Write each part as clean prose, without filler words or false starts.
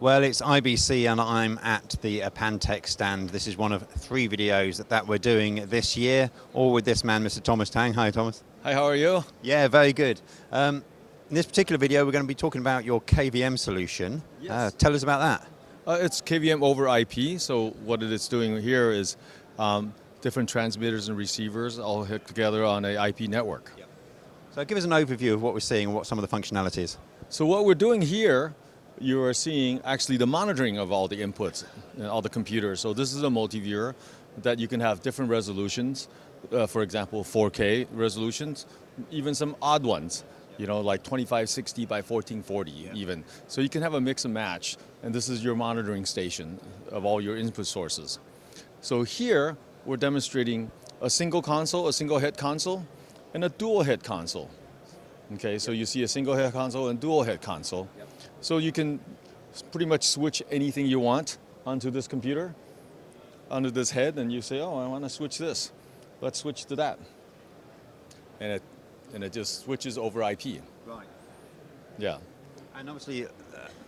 Well, it's IBC and I'm at the Apantac stand. This is one of 3 videos that we're doing this year, all with this man, Mr. Thomas Tang. Hi, Thomas. Hi, how are you? Yeah, very good. In this particular video, we're going to be talking about your KVM solution. Yes. Tell us about that. It's KVM over IP, so what it is doing here is different transmitters and receivers all hooked together on an IP network. Yep. So give us an overview of what we're seeing and what some of the functionality is. So what we're doing here, you are seeing actually the monitoring of all the inputs and all the computers. So this is a multi-viewer that you can have different resolutions, for example 4K resolutions, even some odd ones, you know, like 2560 by 1440 even. So you can have a mix and match, and this is your monitoring station of all your input sources. So here we're demonstrating a single console, a single head console, and a dual head console. Okay, so you see a single head console and dual head console. So you can pretty much switch anything you want onto this computer, onto this head, and you say, oh, I want to switch this. Let's switch to that. And it just switches over IP. Right. Yeah. And obviously,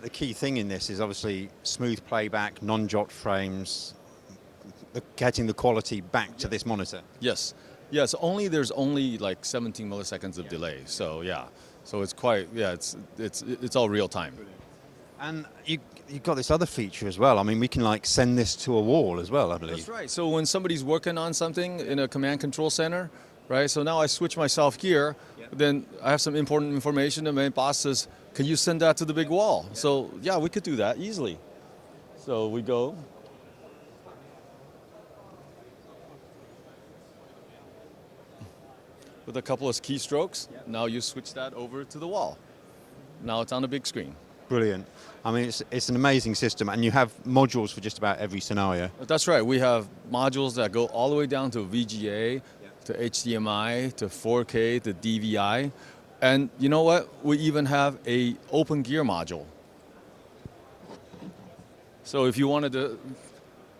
the key thing in this is obviously smooth playback, non-jot frames, getting the quality back to this monitor. Yes. Yes, there's only like 17 milliseconds of delay. So yeah. So it's quite, yeah, it's all real time. And you've got this other feature as well. I mean, we can like send this to a wall as well, I believe. That's right. So when somebody's working on something in a command control center, right? So now I switch myself gear, then I have some important information and my boss says, can you send that to the big wall? So yeah, we could do that easily. So we go. With a couple of keystrokes, now you switch that over to the wall. Now it's on the big screen. Brilliant. I mean, it's an amazing system, and you have modules for just about every scenario. That's right. We have modules that go all the way down to VGA, to HDMI, to 4K, to DVI. And you know what? We even have a open gear module. So if you wanted to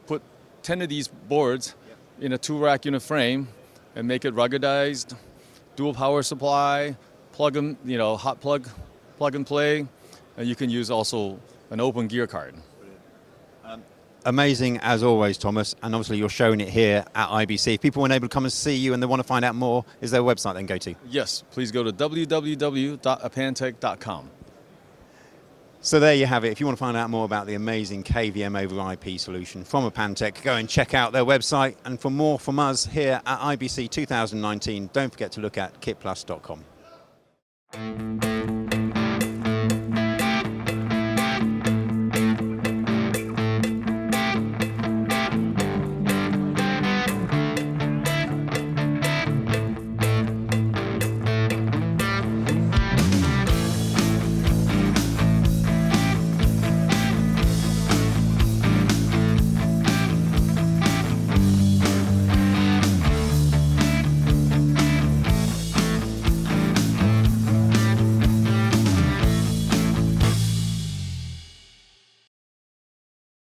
put 10 of these boards in a 2-rack unit frame and make it ruggedized, dual power supply, plug and, hot plug and play, and you can use also an open gear card. Amazing as always, Thomas, and obviously you're showing it here at IBC. If people weren't able to come and see you and they want to find out more, is there a website they can go to? Yes, please go to www.apantac.com. So there you have it. If you want to find out more about the amazing KVM over IP solution from Apantac, go and check out their website. And for more from us here at IBC 2019, don't forget to look at KITPLUS.com.